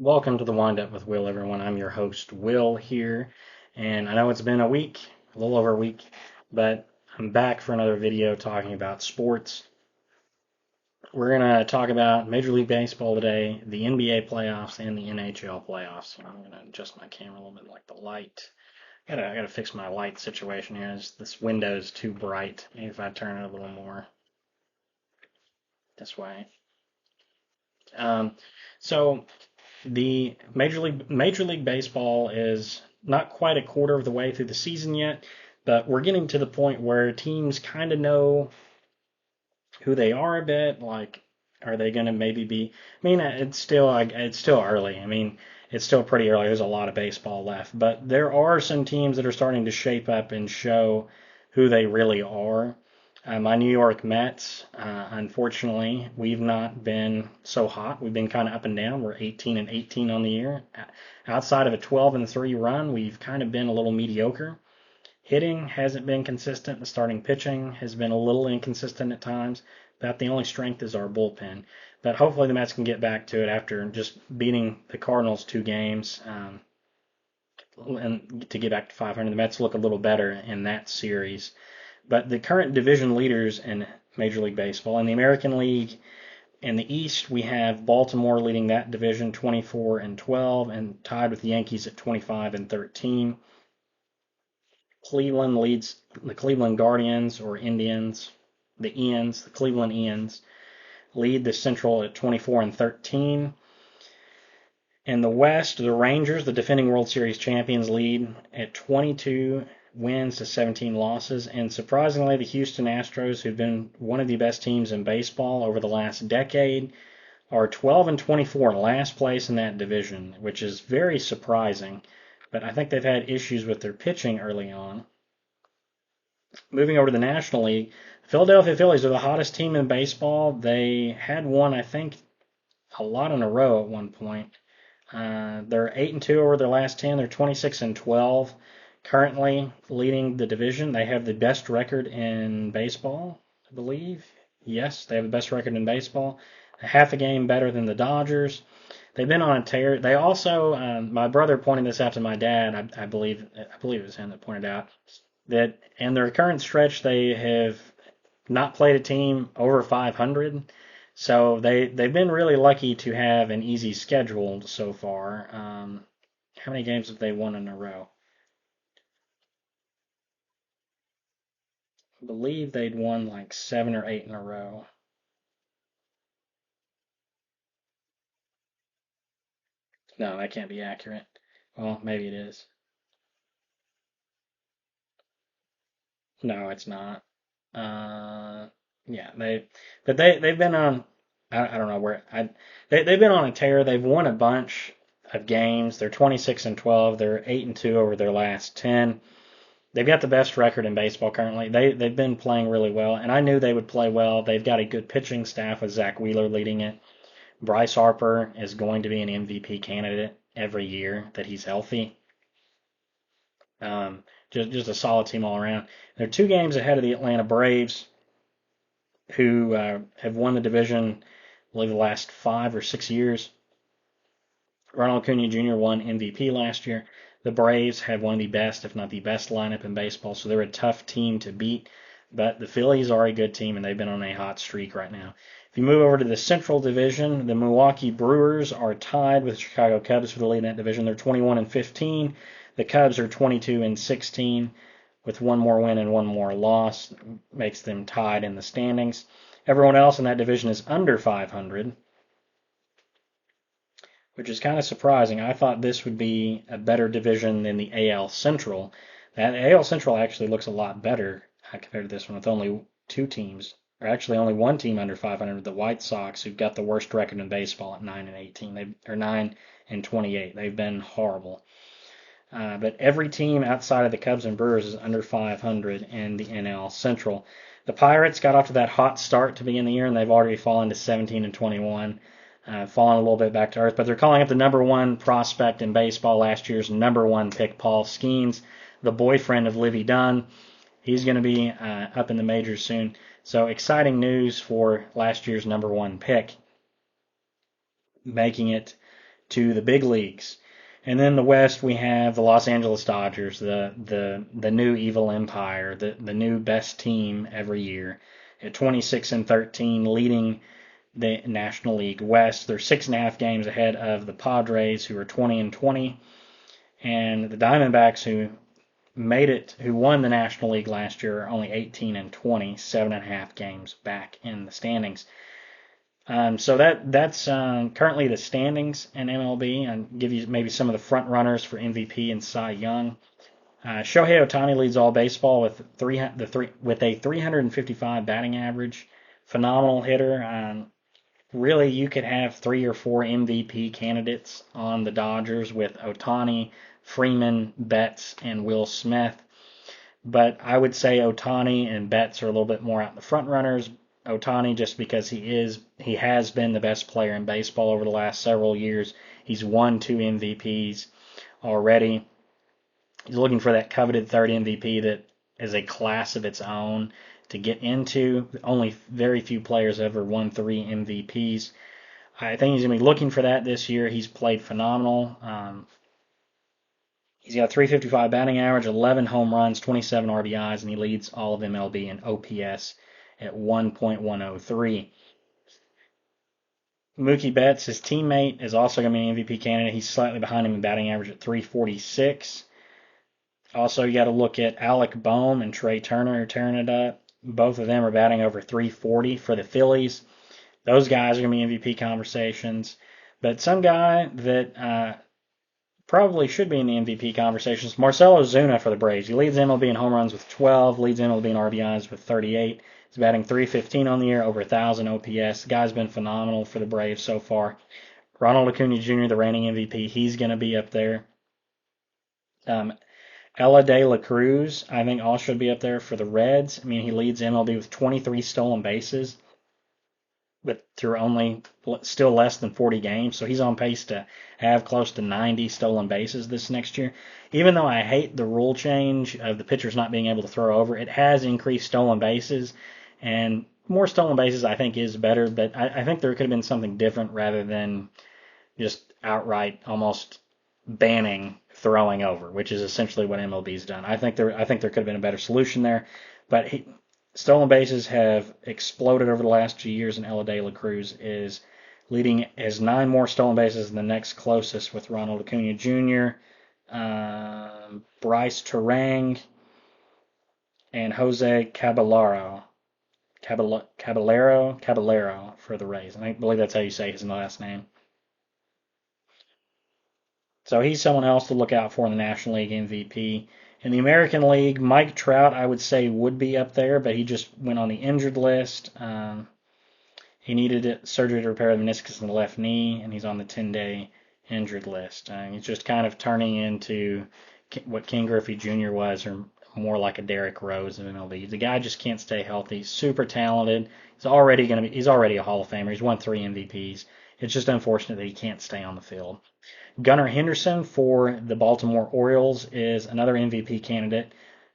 Welcome to the Wind Up with Will, everyone. I'm your host, Will, here. And I know it's been a week, a little over a week, but I'm back for another video talking about sports. We're going to talk about Major League Baseball today, the NBA playoffs, and the NHL playoffs. I'm going to adjust my camera a little bit, like the light. I gotta fix my light situation here. This window is too bright. Maybe if I turn it a little more this way. Um, so the Major League Baseball is not quite a quarter of the way through the season yet, but we're getting to the point where teams kind of know who they are a bit. Like, are they going to maybe be? I mean, it's still early. I mean, it's still pretty early. There's a lot of baseball left, but there are some teams that are starting to shape up and show who they really are. My New York Mets, unfortunately, we've not been so hot. We've been kind of up and down. We're 18 and 18 on the year. Outside of a 12 and 3 run, we've kind of been a little mediocre. Hitting hasn't been consistent. The starting pitching has been a little inconsistent at times. About the only strength is our bullpen. But hopefully the Mets can get back to it after just beating the Cardinals 2 games, and to get back to 500. The Mets look a little better in that series. But the current division leaders in Major League Baseball, in the American League, in the East, we have Baltimore leading that division 24 and 12, and tied with the Yankees at 25 and 13. Cleveland leads the Cleveland Guardians or Indians, the Cleveland Ians lead the Central at 24 and 13. In the West, the Rangers, the defending World Series champions, lead at 22 wins to 17 losses. And surprisingly, the Houston Astros, who've been one of the best teams in baseball over the last decade, are 12 and 24, last place in that division, which is very surprising. But I think they've had issues with their pitching early on. Moving over to the National League, Philadelphia Phillies are the hottest team in baseball. They had won, I think, a lot in a row at one point. They're 8 and 2 over their last 10. They're 26 and 12, currently leading the division. They have the best record in baseball, I believe. Yes, they have the best record in baseball. A half a game better than the Dodgers. They've been on a tear. They also, my brother pointed this out to my dad. I believe it was him that pointed out that in their current stretch they have not played a team over 500. So they've been really lucky to have an easy schedule so far. How many games have they won in a row? I believe they'd won like 7 or 8 in a row. No, that can't be accurate. Well, maybe it is. No, it's not. Uh, yeah, they've been on. I don't know where they've been on a tear. They've won a bunch of games. They're 26 and 12. They're 8 and 2 over their last 10. They've got the best record in baseball currently. They've been playing really well, and I knew they would play well. They've got a good pitching staff with Zach Wheeler leading it. Bryce Harper is going to be an MVP candidate every year that he's healthy. Just a solid team all around. They're 2 games ahead of the Atlanta Braves, who have won the division, I believe, the last 5 or 6 years. Ronald Acuna Jr. won MVP last year. The Braves have one of the best, if not the best, lineup in baseball, so they're a tough team to beat. But the Phillies are a good team, and they've been on a hot streak right now. If you move over to the Central Division, the Milwaukee Brewers are tied with the Chicago Cubs for the lead in that division. They're 21 and 15. The Cubs are 22 and 16, with one more win and one more loss, makes them tied in the standings. Everyone else in that division is under 500, which is kind of surprising. I thought this would be a better division than the AL Central. That AL Central actually looks a lot better compared to this one, with only 2 teams, or actually only one team under 500, the White Sox, who've got the worst record in baseball at 9 and 18. Or 9 and 28. They've been horrible. But every team outside of the Cubs and Brewers is under 500 in the NL Central. The Pirates got off to that hot start to begin the year, and they've already fallen to 17 and 21, fallen a little bit back to earth. But they're calling up the number one prospect in baseball, last year's number one pick, Paul Skeens, the boyfriend of Livy Dunn. He's going to be up in the majors soon. So exciting news for last year's number one pick, making it to the big leagues. And then the West, we have the Los Angeles Dodgers, the new evil empire, the new best team every year at 26-13, leading the National League West. They're 6.5 games ahead of the Padres, who are 20-20, and the Diamondbacks, who won the National League last year, are only 18-20, 7.5 games back in the standings. So that's currently the standings in MLB. I'll give you maybe some of the front runners for MVP and Cy Young. Shohei Ohtani leads all baseball with a 355 batting average. Phenomenal hitter. Really, you could have 3 or 4 MVP candidates on the Dodgers with Ohtani, Freeman, Betts, and Will Smith. But I would say Ohtani and Betts are a little bit more out in the front runners. Ohtani just because he has been the best player in baseball over the last several years. He's won 2 MVPs already. He's looking for that coveted third MVP that is a class of its own to get into. Only very few players ever won 3 MVPs. I think he's going to be looking for that this year. He's played phenomenal. He's got a 355 batting average, 11 home runs, 27 RBIs, and he leads all of MLB in OPS at 1.103. Mookie Betts, his teammate, is also going to be an MVP candidate. He's slightly behind him in batting average at 346. Also, you got to look at Alec Bohm and Trey Turner tearing it up. Both of them are batting over 340 for the Phillies. Those guys are going to be MVP conversations. But some guy that probably should be in the MVP conversations, Marcell Ozuna for the Braves. He leads MLB in home runs with 12, leads MLB in RBIs with 38. He's batting 315 on the year, over 1,000 OPS. The guy's been phenomenal for the Braves so far. Ronald Acuna Jr., the reigning MVP, he's going to be up there. Ella De La Cruz, I think, also should be up there for the Reds. I mean, he leads MLB with 23 stolen bases, but through only still less than 40 games. So he's on pace to have close to 90 stolen bases this next year. Even though I hate the rule change of the pitchers not being able to throw over, it has increased stolen bases. And more stolen bases, I think, is better. But I think there could have been something different rather than just outright almost banning throwing over, which is essentially what MLB's done. I think there could have been a better solution there. But stolen bases have exploded over the last 2 years, and Ella De La Cruz is leading, has 9 more stolen bases than the next closest with Ronald Acuna Jr., Bryce Terang, and Jose Caballero for the Rays. I believe that's how you say his last name. So he's someone else to look out for in the National League MVP. In the American League, Mike Trout, I would say, would be up there, but he just went on the injured list. He needed surgery to repair the meniscus in the left knee, and he's on the 10-day injured list. He's just kind of turning into what Ken Griffey Jr. was, or more like a Derrick Rose of MLB. The guy just can't stay healthy. Super talented. He's already a Hall of Famer. He's won 3 MVPs. It's just unfortunate that he can't stay on the field. Gunnar Henderson for the Baltimore Orioles is another MVP candidate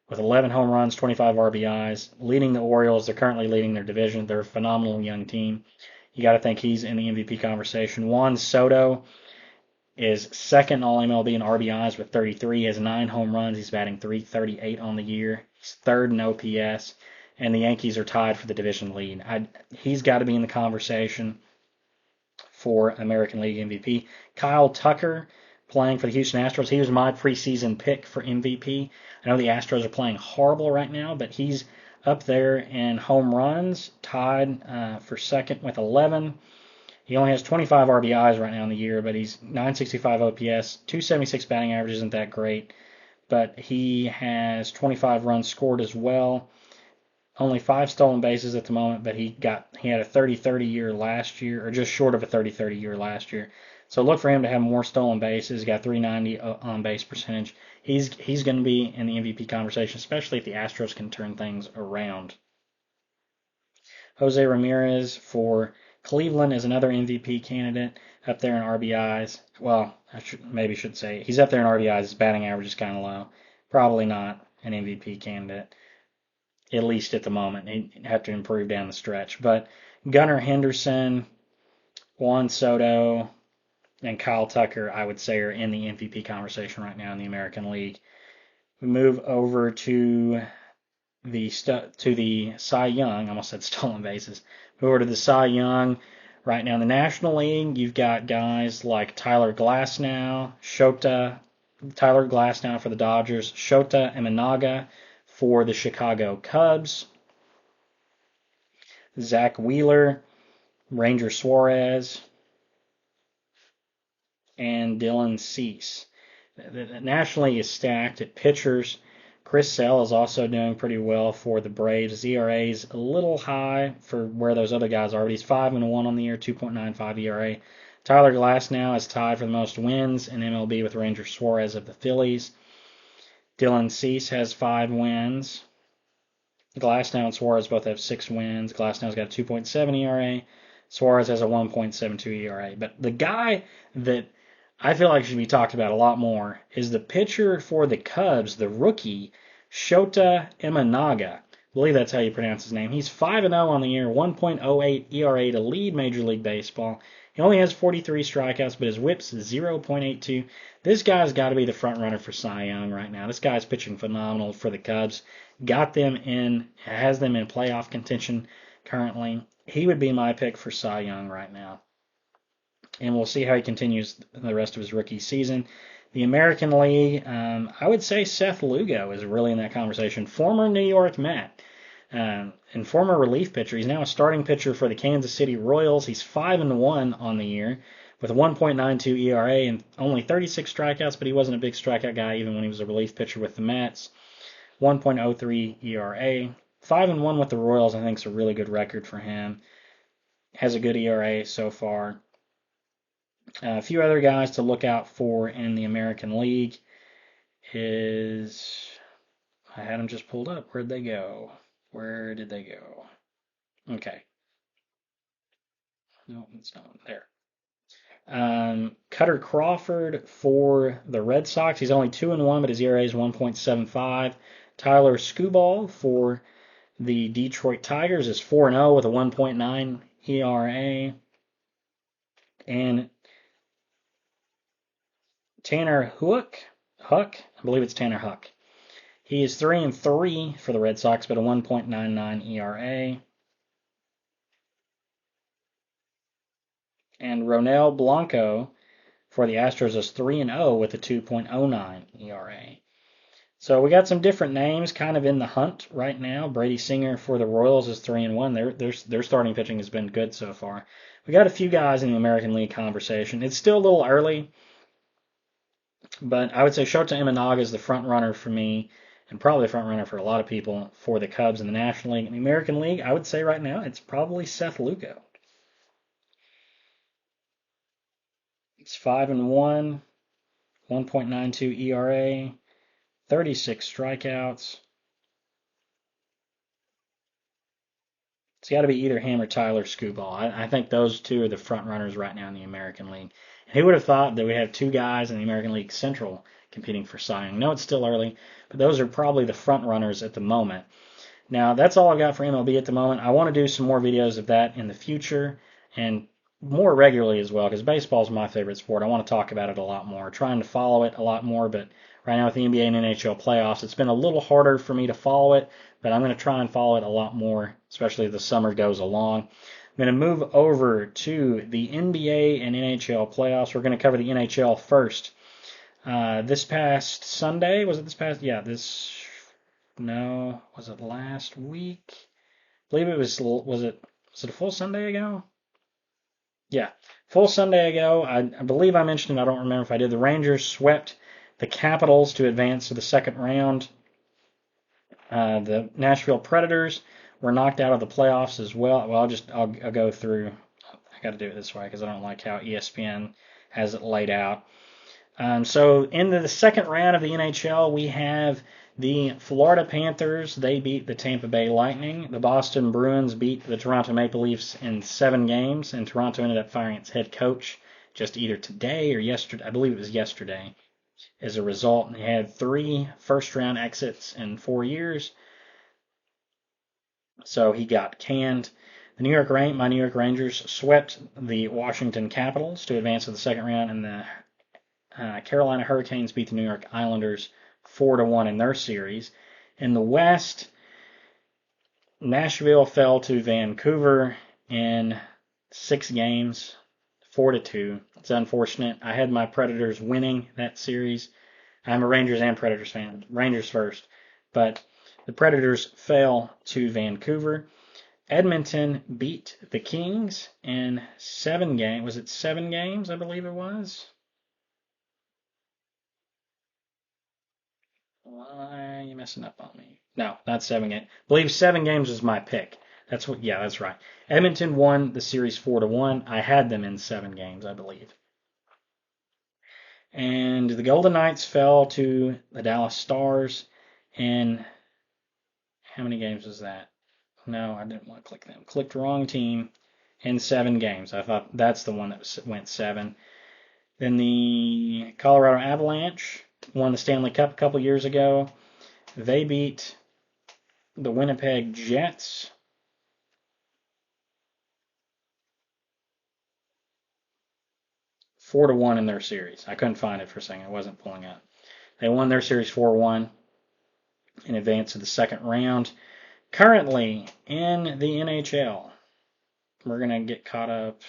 with 11 home runs, 25 RBIs, leading the Orioles. They're currently leading their division. They're a phenomenal young team. You got to think he's in the MVP conversation. Juan Soto is second all MLB in RBIs with 33. He has 9 home runs. He's batting .338 on the year. He's third in OPS, and the Yankees are tied for the division lead. He's got to be in the conversation for American League MVP. Kyle Tucker playing for the Houston Astros. He was my preseason pick for MVP. I know the Astros are playing horrible right now, but he's up there in home runs, tied for second with 11. He only has 25 RBIs right now in the year, but he's 965 OPS, 276 batting average isn't that great, but he has 25 runs scored as well. Only 5 stolen bases at the moment, but he had a 30-30 year last year, or just short of a 30-30 year last year. So look for him to have more stolen bases. He's got 390 on base percentage. He's going to be in the MVP conversation, especially if the Astros can turn things around. Jose Ramirez for Cleveland is another MVP candidate up there in RBIs. Well, I should say he's up there in RBIs. His batting average is kind of low. Probably not an MVP candidate, at least at the moment. He'd have to improve down the stretch. But Gunnar Henderson, Juan Soto, and Kyle Tucker, I would say, are in the MVP conversation right now in the American League. We move over to the Cy Young. I almost said stolen bases. Move over to the Cy Young. Right now in the National League, you've got guys like Tyler Glasnow, Tyler Glasnow for the Dodgers, Shota Imanaga for the Chicago Cubs, Zach Wheeler, Ranger Suarez, and Dylan Cease. The National League is stacked at pitchers. Chris Sale is also doing pretty well for the Braves. ERA is a little high for where those other guys are, but he's 5-1 on the year, 2.95 ERA. Tyler Glasnow is tied for the most wins in MLB with Ranger Suarez of the Phillies. Dylan Cease has 5 wins. Glasnow and Suarez both have 6 wins. Glasnow's got a 2.7 ERA. Suarez has a 1.72 ERA. But the guy that I feel like should be talked about a lot more is the pitcher for the Cubs, the rookie, Shota Imanaga. I believe that's how you pronounce his name. He's 5-0 on the year, 1.08 ERA to lead Major League Baseball. He only has 43 strikeouts, but his whip's 0.82. This guy's got to be the front runner for Cy Young right now. This guy's pitching phenomenal for the Cubs. Has them in playoff contention currently. He would be my pick for Cy Young right now. And we'll see how he continues the rest of his rookie season. The American League, I would say Seth Lugo is really in that conversation. Former New York Met and former relief pitcher. He's now a starting pitcher for the Kansas City Royals. He's 5-1 on the year with a 1.92 ERA and only 36 strikeouts, but he wasn't a big strikeout guy even when he was a relief pitcher with the Mets. 1.03 ERA. 5-1 with the Royals, I think, is a really good record for him. Has a good ERA so far. A few other guys to look out for in the American League is, I had them just pulled up. Where'd they go? Where did they go? Okay. No, it's not there. Cutter Crawford for the Red Sox. He's only 2-1, but his ERA is 1.75. Tyler Skubal for the Detroit Tigers is 4-0 with a 1.9 ERA. And Tanner Huck, I believe it's Tanner Huck. He is 3-3 for the Red Sox, but a 1.99 ERA. And Ronel Blanco for the Astros is 3-0 with a 2.09 ERA. So we got some different names kind of in the hunt right now. Brady Singer for the Royals is 3-1. Their starting pitching has been good so far. We got a few guys in the American League conversation. It's still a little early, but I would say Shota Imanaga is the front runner for me, and probably the front runner for a lot of people for the Cubs in the National League. In the American League, I would say right now it's probably Seth Lugo. It's 5-1, 1.92 ERA, 36 strikeouts. It's got to be either him or Tyler Skubal. I think those two are the front runners right now in the American League. And who would have thought that we have two guys in the American League Central competing for Cy Young? No, it's still early, but those are probably the front runners at the moment. Now, that's all I've got for MLB at the moment. I want to do some more videos of that in the future and more regularly as well, because baseball is my favorite sport. I want to talk about it a lot more, trying to follow it a lot more, but right now with the NBA and NHL playoffs, it's been a little harder for me to follow it, but I'm going to try and follow it a lot more, especially as the summer goes along. I'm going to move over to the NBA and NHL playoffs. We're going to cover the NHL first. This past Sunday, was it this past? Yeah, was it last week? I believe it was it a full Sunday ago? Yeah, full Sunday ago. I believe I mentioned it. I don't remember if I did. The Rangers swept the Capitals to advance to the second round. The Nashville Predators were knocked out of the playoffs as well. Well, I'll go through. I got to do it this way because I don't like how ESPN has it laid out. So in the second round of the NHL, we have the Florida Panthers. They beat the Tampa Bay Lightning. The Boston Bruins beat the Toronto Maple Leafs in 7 games, and Toronto ended up firing its head coach just either today or yesterday. I believe it was yesterday. As a result, they had 3 first-round exits in 4 years. So he got canned. My New York Rangers swept the Washington Capitals to advance to the second round, and the Carolina Hurricanes beat the New York Islanders 4-1 in their series. In the West, Nashville fell to Vancouver in 6 games, 4-2. It's unfortunate. I had my Predators winning that series. I'm a Rangers and Predators fan. Rangers first. But the Predators fell to Vancouver. Edmonton beat the Kings in 7 games. Was it 7 games? I believe it was. Why are you messing up on me? No, not 7 games. I believe 7 games was my pick. Yeah, that's right. Edmonton won the series 4-1. I had them in 7 games, I believe. And the Golden Knights fell to the Dallas Stars in, how many games was that? No, I didn't want to click them. Clicked the wrong team in 7 games. I thought that's the one that went 7. Then the Colorado Avalanche won the Stanley Cup a couple years ago. They beat the Winnipeg Jets 4-1 in their series. I couldn't find it for a second. It wasn't pulling up. They won their series 4-1 in advance of the second round. Currently in the NHL, we're going to get caught up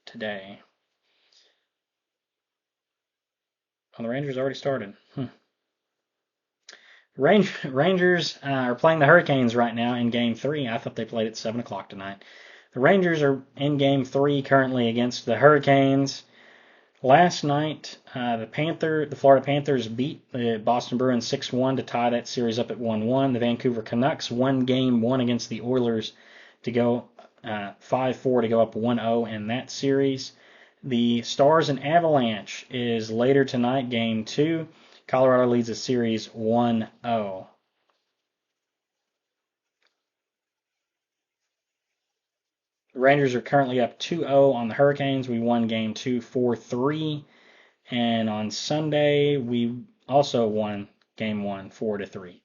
today. Oh, the Rangers already started. Rangers are playing the Hurricanes right now in Game 3. I thought they played at 7 o'clock tonight. The Rangers are in Game 3 currently against the Hurricanes. Last night, the Florida Panthers beat the Boston Bruins 6-1 to tie that series up at 1-1. The Vancouver Canucks won Game 1 against the Oilers to go 5-4 to go up 1-0 in that series. The Stars and Avalanche is later tonight, Game 2. Colorado leads the series 1-0. The Rangers are currently up 2-0 on the Hurricanes. We won Game 2 4-3. And on Sunday, we also won Game 1 4-3.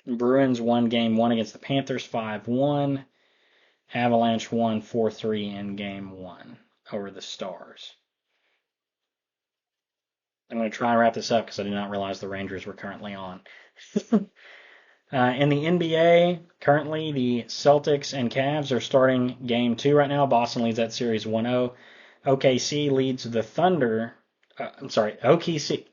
Bruins won Game 1 against the Panthers 5-1. Avalanche won 4-3 in Game 1 over the Stars. I'm going to try and wrap this up because I did not realize the Rangers were currently on. In the NBA, currently the Celtics and Cavs are starting Game 2 right now. Boston leads that series 1-0. OKC leads the Thunder. OKC.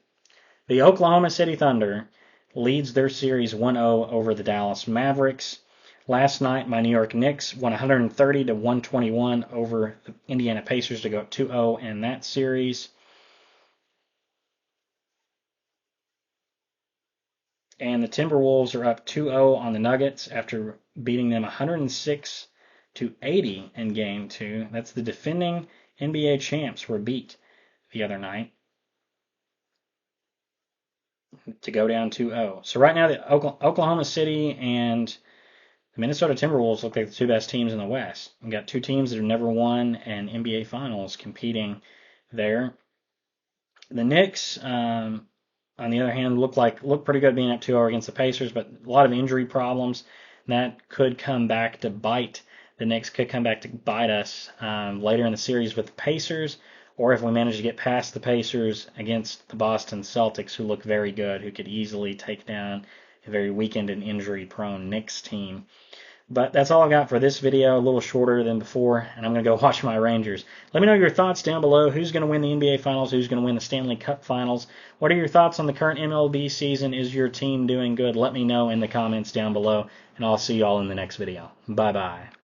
The Oklahoma City Thunder leads their series 1-0 over the Dallas Mavericks. Last night, my New York Knicks won 130 to 121 over the Indiana Pacers to go up 2-0 in that series. And the Timberwolves are up 2-0 on the Nuggets after beating them 106 to 80 in Game 2. That's the defending NBA champs were beat the other night to go down 2-0. So right now, the Oklahoma City and the Minnesota Timberwolves look like the 2 best teams in the West. We've got 2 teams that have never won an NBA Finals competing there. The Knicks, on the other hand, look pretty good being up 2-0 against the Pacers, but a lot of injury problems. That could come back to bite. The Knicks could come back to bite us later in the series with the Pacers, or if we manage to get past the Pacers against the Boston Celtics, who look very good, who could easily take down a very weakened and injury-prone Knicks team. But that's all I've got for this video, a little shorter than before, and I'm going to go watch my Rangers. Let me know your thoughts down below. Who's going to win the NBA Finals? Who's going to win the Stanley Cup Finals? What are your thoughts on the current MLB season? Is your team doing good? Let me know in the comments down below, and I'll see you all in the next video. Bye-bye.